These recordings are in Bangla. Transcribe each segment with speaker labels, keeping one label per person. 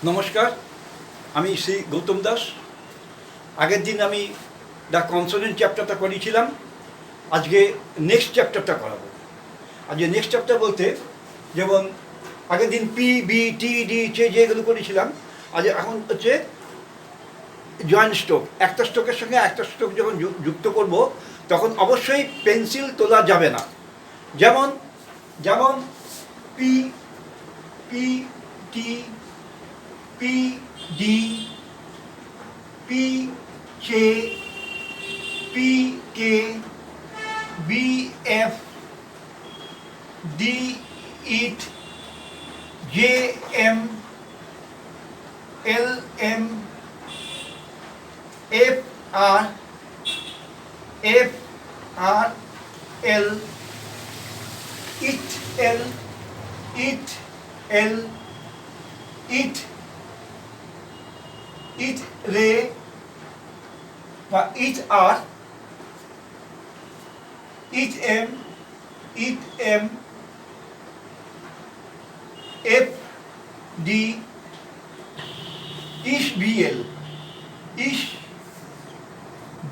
Speaker 1: নমস্কার, আমি শ্রী গৌতম দাস। আগের দিন আমি দ্য কনসোনেন্ট চ্যাপ্টারটা করিয়েছিলাম, আজকে নেক্সট চ্যাপ্টারটা করাবো। আজকে নেক্সট চ্যাপ্টার বলতে যেমন আগের দিন পি বি টি ডি যেগুলো করেছিলাম, আজ এখন হচ্ছে জয়েন্ট স্ট্রোক। একটা স্ট্রোকের সঙ্গে একটা স্ট্রোক যখন যুক্ত করব তখন অবশ্যই পেন্সিল তোলা যাবে না। যেমন যেমন P P T P D P K P K B F D ইট J M L M F R L ইট এল ইট এল ইট ইট রে বা ইট আর ইট M F D S B L S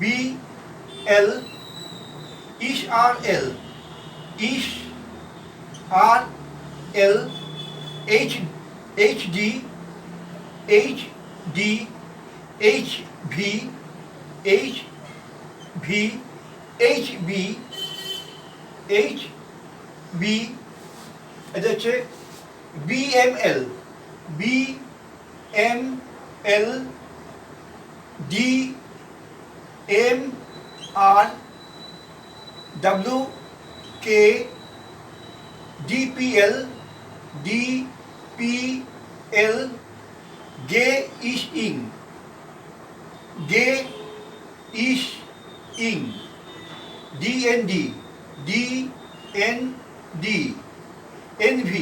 Speaker 1: B L S R L S R L H D H D H V H V H B H B, এটা হচ্ছে B M L D M আর ডাব্লিউ কে ডিপিএল গে ইস ইং ডিএনডি এনভি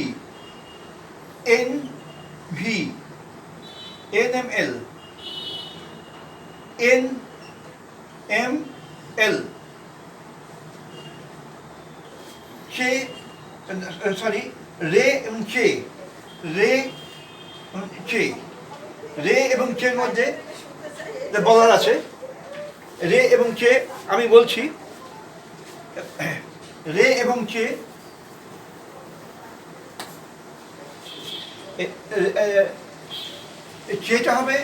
Speaker 1: এনএমএল চে সরি রে এবং চে এবং চের মধ্যে বলার আছে। রে এবং চে আমি বলছি, রে এবং চে চেটা হবে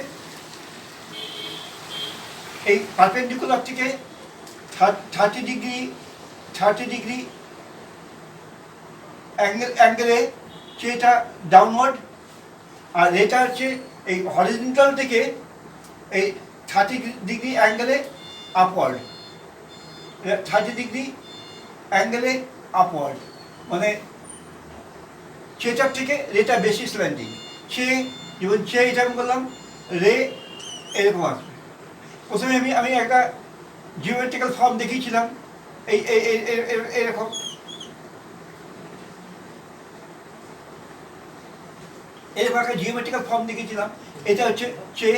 Speaker 1: এই পারপেন্ডিকুলার থেকে 30 ডিগ্রি অ্যাঙ্গেলে চেটা ডাউনওয়ার্ড, আর এটা হচ্ছে এই হরিজন্টাল থেকে এই 30 ডিগ্রি অ্যাঙ্গেলে আপওয়ার্ড, 30 ডিগ্রি অ্যাঙ্গেলে আপওয়ার্ড, মানে চেটার থেকে রেটা বেশি স্ল্যান্ডিং। চে যেমন চে এটা আমি বললাম, রে এরকম আসবে। প্রথমে আমি একটা জিওমেট্রিক্যাল ফর্ম দেখিয়েছিলাম, এই এরকম এরকম একটা জিওমেট্রিক্যাল ফর্ম দেখিয়েছিলাম। এটা হচ্ছে চে,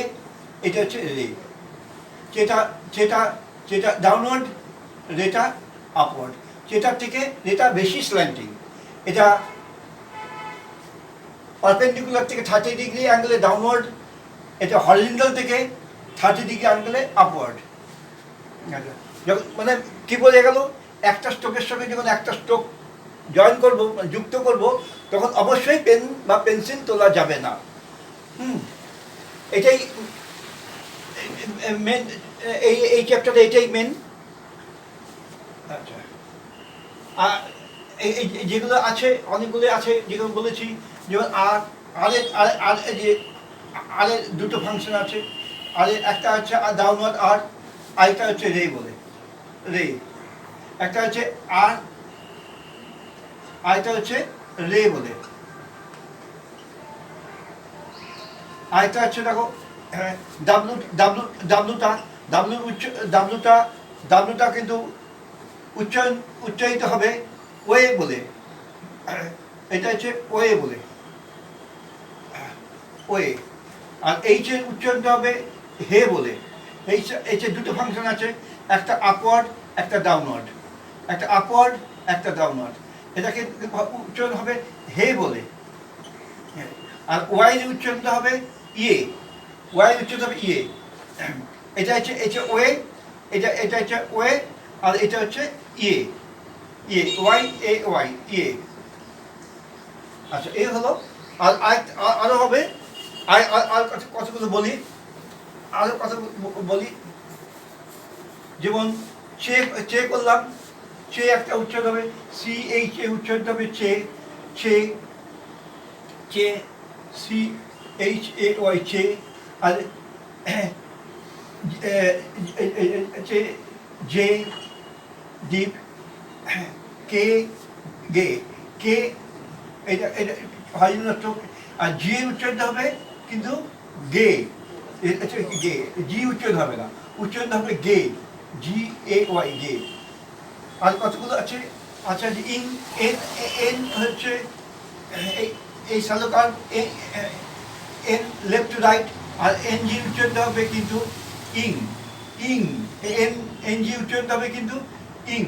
Speaker 1: এটা হচ্ছে রে। চেটা ডাউনওয়ার্ড, রেটা আপওয়ার্ড। চেটার থেকে রেটা বেশি স্ল্যান্টিং, এটা পারপেন্ডিকুলার থেকে 30 ডিগ্রি অ্যাঙ্গেলে ডাউনওয়ার্ড, এটা হরিজন্টাল থেকে 30 ডিগ্রি অ্যাঙ্গেলে আপওয়ার্ড। মানে কি বলে গেল, একটা স্ট্রোকের সঙ্গে যখন একটা স্ট্রোক জয়েন করব, যুক্ত করব, তখন অবশ্যই পেন বা পেন্সিল তোলা যাবে না। এটাই মেন, এই চ্যাপ্টারে এটাই মেন। আচ্ছা, আর এই যেগুলো আছে, অনেকগুলো আছে যেগুলো বলেছি, যেমন আরের দুটো ফাংশন আছে। একটা হচ্ছে ডাউনওয়ার্ড আর, আরেকটা হচ্ছে রে বলে, রে। একটা হচ্ছে আর, আরেকটা হচ্ছে রে বলে। আরেকটা হচ্ছে দেখো ডাব্লুটা কিন্তু উচ্চারিত হবে ওয়ে বলে, এটা হচ্ছে ওয়ে বলে, ওয়ে। আর এইচের উচ্চারণটা হবে হে বলে। এইচের দুটো ফাংশন আছে, একটা আপওয়ার্ড একটা ডাউনওয়ার্ড, একটা আপওয়ার্ড একটা ডাউনওয়ার্ড। এটাকে উচ্চারণ হবে হে বলে। আর ওয়াইয়ের উচ্চারণটা হবে ইয়ে, ওয়াইয়ের উচ্চারণ হবে ইয়ে। এটা হচ্ছে ওয়ে, এটা হচ্ছে ওয়ে, আর এটা হচ্ছে ইয়ে, ইয়ে ওয়াই এ ওয়াই ইয়ে। আচ্ছা এই হলো। আর আরও হবে, আর কথাগুলো বলি, আরও কথা বলি। যেমন চে চে করলাম, চে একটা উচ্চারণ হবে সি এইচ এ, উচ্চারণটা হবে চে, চে চে সি এইচ এ ওয়াই চে। আর জে ডিপ, কে গে, কে এটা এটা হয় চোখ। আর জি উচ্চারণ হবে কিন্তু গে, গে, জি উচ্চারণ হবে না, উচ্চারণ হবে গে, জি এ ওয়াই গে। আর কতগুলো আছে, আচ্ছা যে ইন, এন, এন হচ্ছে এই সালোকার এন লেফট টু রাইট, আর এন জি উচ্চারণ হবে কিন্তু ইং, ইং, এন এন জি উচ্চারণ হবে কিন্তু ইং,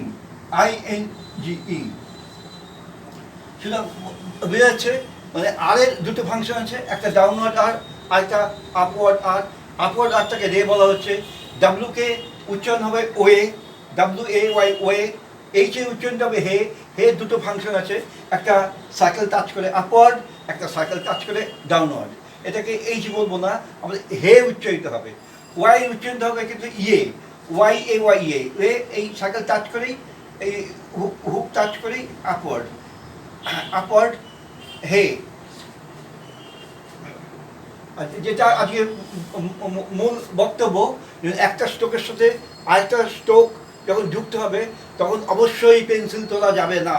Speaker 1: আই এন জি ইং। সেটা বোঝা যাচ্ছে। মানে আর এর দুটো ফাংশন আছে, একটা ডাউনওয়ার্ড আর, একটা আপওয়ার্ড আর। আপওয়ার্ড আরটাকে রে বলা হচ্ছে। ডাব্লুকে উচ্চারণ হবে way, W A Y way. H এর উচ্চারণ হবে হে, হে দুটো ফাংশন আছে, একটা সাইকেল টাচ করে আপওয়ার্ড, একটা সাইকেল টাচ করে ডাউনওয়ার্ড। এটাকে এইচ বলবো না, আমাদের হে উচ্চারিত হবে। ওয়াই উচ্চারিত হবে কিন্তু ইয়ে, ওয়াই এ ওয়াই ইয়ে, এই সাইকেল টাচ করেই, এই হুক টাচ করেই আপওয়ার্ড, আপওয়ার্ড হে। যেটা আজকে মূল বক্তব্য, একটা স্ট্রোকের সাথে আরেকটা স্ট্রোক যখন যুক্ত হবে তখন অবশ্যই পেন্সিল তোলা যাবে না।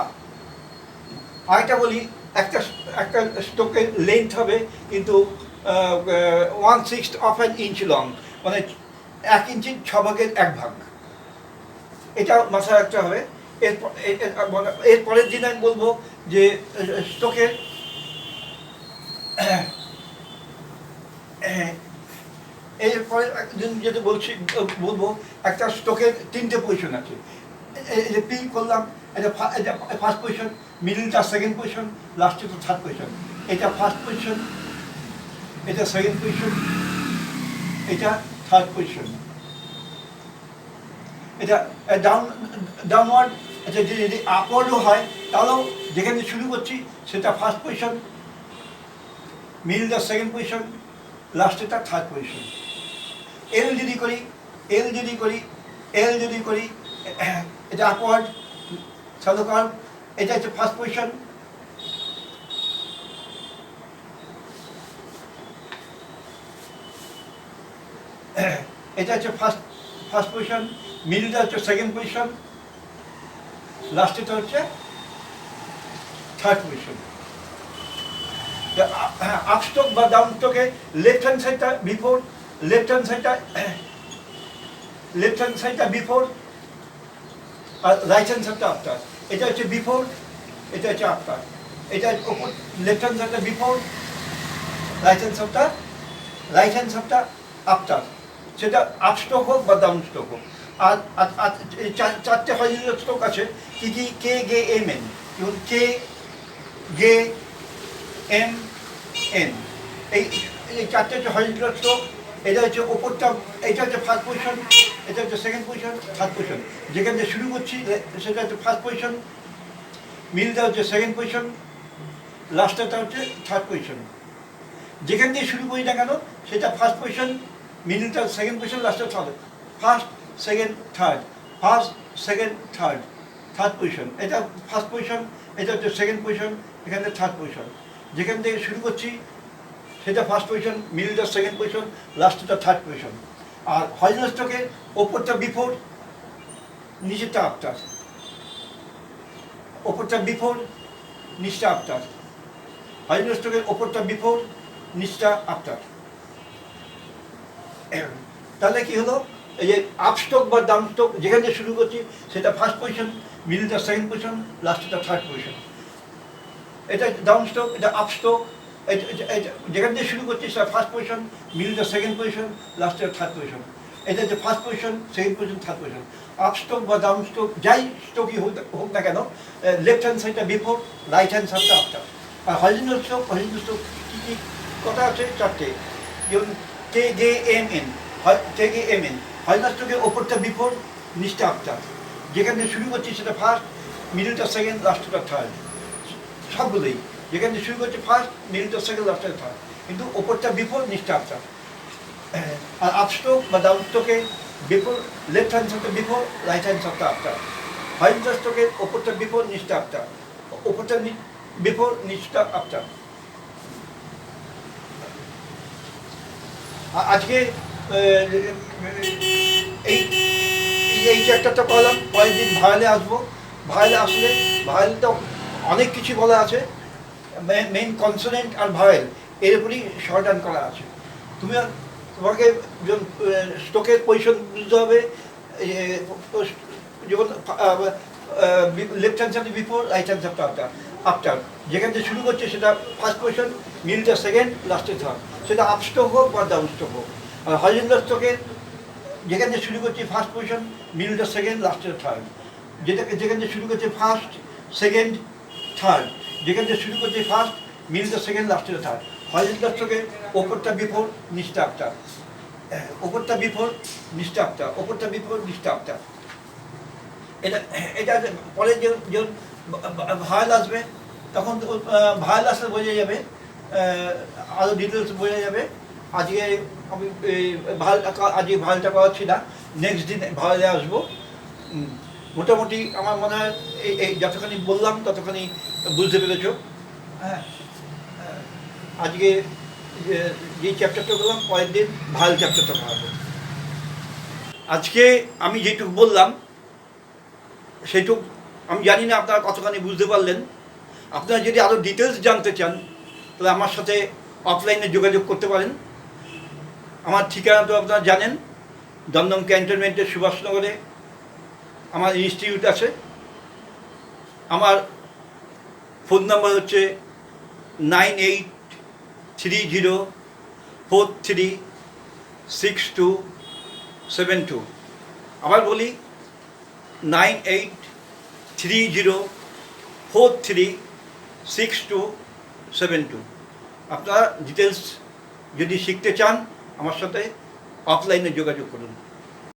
Speaker 1: আরেকটা বলি, একটা একটা স্ট্রোকের লেন্থ হবে কিন্তু 1/6 অফ অ্যান ইঞ্চ লং, মানে 1 ইঞ্চির 6 ভাগের 1 ভাগ। এটা মাথায় রাখতে হবে। এর পরের দিন আমি বলবো যে স্ট্রোকের এরপরে যেটা বলবো, একটা স্ট্রোকের 3টে পজিশন আছে। এটা পি করলাম, এটা ফার্স্ট পজিশন, মিডলটা সেকেন্ড পজিশন, লাস্টে তো থার্ড পজিশন। এটা ফার্স্ট পজিশন, এটা সেকেন্ড পজিশন, এটা থার্ড পজিশন। এটা ডাউনওয়ার্ড। আচ্ছা যদি আপওয়ার্ডও হয় তাহলেও যেখানে শুরু করছি সেটা ফার্স্ট পজিশন, মিডলটা সেকেন্ড পজিশন, লাস্টেটা থার্ড পজিশন। এল যদি করি, এল যদি করি, এল যদি করি, এটা আপওয়ার্ড শ্যালো কার্ভ, এটা হচ্ছে ফার্স্ট পজিশন, এটা হচ্ছে ফার্স্ট পজিশন, মিডলটা হচ্ছে সেকেন্ড পজিশন, লাস্টেটা হচ্ছে থার্ড পজিশন। আপ স্ট্রোক বা ডাউন স্ট্রোকে লেফট হ্যান্ড সাইডটা বিফোর, লেফট হ্যান্ড সাইডটা বিফোর, আর রাইট হ্যান্ড সাইডটা আফটার। এটা হচ্ছে বিফোর, এটা হচ্ছে আফটার। এটা ওপর লেফট হ্যান্ড সাইডটা বিফোর, রাইট হ্যান্ড সাইডটা আফটার। সেটা আপ স্ট্রোক হোক বা ডাউন স্ট্রোক হোক। আর চারটে হরিজন্টাল স্ট্রোক আছে। কি কি? কে গে এম এন। কে গে এম এন, এই চারটে হচ্ছে হরিজন্টাল স্ট্রোক। এটা হচ্ছে ওপরটা, এটা হচ্ছে ফার্স্ট পজিশন, এটা হচ্ছে সেকেন্ড পজিশন, থার্ড পজিশন। যেখান থেকে শুরু করছি সেটা হচ্ছে ফার্স্ট পজিশন, মিডলটা হচ্ছে সেকেন্ড পজিশন, লাস্টটা হচ্ছে থার্ড পজিশন। যেখান দিয়ে শুরু করি না কেন সেটা ফার্স্ট পজিশন, মিডলটা সেকেন্ড পজিশন, লাস্টটা third. First second third, first second third, third position. এটা ফার্স্ট পজিশন, এটা হচ্ছে সেকেন্ড পজিশন, এখান থেকে থার্ড পজিশন। যেখান থেকে শুরু করছি সেটা ফার্স্ট পজিশন, মিডলটা সেকেন্ড পজিশন, লাস্টটা থার্ড পজিশন। আর হরিজন্টাল স্ট্রোকের ওপরটা বিফোর, নিচেরটা আফটার। ওপরটা বিফোর, নিচটা আফটার। হরিজন্টাল স্ট্রোকের ওপরটা বিফোর, নিচটা আফটার। তাহলে কি হলো? এই যে আপ স্ট্রোক বা ডাউন স্ট্রোক যেখান থেকে শুরু করছি সেটা ফার্স্ট পজিশন, মিডলটা সেকেন্ড পজিশন, লাস্টটা থার্ড পজিশন। এটা ডাউন স্ট্রোক, এটা আপ স্ট্রোক। যেখান থেকে শুরু করছি সেটা ফার্স্ট পজিশন, মিডলটা সেকেন্ড পজিশন, লাস্টের থার্ড পজিশন। এটা হচ্ছে first position, second position, third position. Up stroke বা ডাউন স্ট্রোক যাই স্ট্রোকই হোক না কেন, লেফট হ্যান্ড সাইডটা বিফোর, রাইট হ্যান্ড সাইডটা আফটার। আর হরিজন্টাল স্ট্রোক কী কী কথা আছে? চারটে। যেমন কে গে এম এন, কে গে এম এন, হলনাষ্টকের ওপরটা বিফোর, নিচটা আফটার। যেখানে শুরু করছি সেটা ফার্স্ট, মিডলটা সেকেন্ড, লাস্টটা থার্ড। সবগুলোই যেখানে শুরু করছে ফার্স্ট, মিডলটা সেকেন্ড, লাস্টটা থার্ড, কিন্তু ওপরটা বিফোর, নিচটা আফটার। আর আপস্ট্রোক বা ডাউনস্ট্রোকে বিফোর, লেফট হ্যান্ড সাইডটা বিফোর, রাইট হ্যান্ড সাইডটা আফটার। হলনাষ্টকের ওপরটা বিফোর, নিচটা আফটার, ওপরটা বিফোর, নিচটা আফটার। আজকে এই এই চ্যাপ্টারটা করলাম, পরের দিন ভায়োলে আসবো। ভায়োলে আসলে ভায়োলটা অনেক কিছু বলা আছে, মেইন কনসোনেন্ট আর ভায়োল এর উপরই শর্ট হ্যান্ড করা আছে। তোমাকে স্ট্রোকের পজিশন বুঝতে হবে, যখন left hand side before, right hand side after. After যেখান থেকে শুরু করছে সেটা ফার্স্ট পজিশন, মিডলটা সেকেন্ড, লাস্টে থার্ড, সেটা আপস্ট্রোক হোক বা ডাউনস্ট্রোক হোক। আর হরিজেন্টাল স্ট্রোকের যেখান থেকে শুরু করছি ফার্স্ট পজিশন, মিডলটা সেকেন্ড, লাস্টের থার্ড। যেখান থেকে শুরু করছে ফার্স্ট, সেকেন্ড, থার্ড, যেখান থেকে শুরু করছে ফার্স্ট, মিডলটা সেকেন্ড, লাস্টের থার্ড। হরিজেন্টাল স্ট্রোকের ওপরটা বিফোর, নিচটা আফটার, ওপরটা বিফোর, নিচটা আফটার, ওপরটা বিফোর, নিচটা আফটার। এটা এটা পরে যখন ভায়োল আসবে তখন ভায়োল আসলে বোঝা যাবে, আরও ডিটেলস বোঝা যাবে। আজকে আমি আজকে ভায়োলটা করাচ্ছি না, নেক্সট দিন ভায়োলে আসবো। মোটামুটি আমার মনে হয় এই যতখানি বললাম ততখানি বুঝতে পেরেছ। হ্যাঁ, আজকে যে চ্যাপ্টারটা বললাম পরের দিন ভায়োল চ্যাপ্টারটা পড়াবো। আজকে আমি যেটুকু বললাম সেটুকু আমি জানি না আপনারা কতখানি বুঝতে পারলেন। আপনারা যদি আরও ডিটেলস জানতে চান তাহলে আমার সাথে অফলাইনে যোগাযোগ করতে পারেন। আমার ঠিকানা তো আপনারা জানেন, দমদম ক্যান্টনমেন্টের সুভাষনগরে আমার ইনস্টিটিউট আছে। আমার ফোন নাম্বার হচ্ছে 9830436272। আবার বলি 9830436272। আপনারা ডিটেলস যদি শিখতে চান আমার সাথে অফলাইনে যোগাযোগ করুন।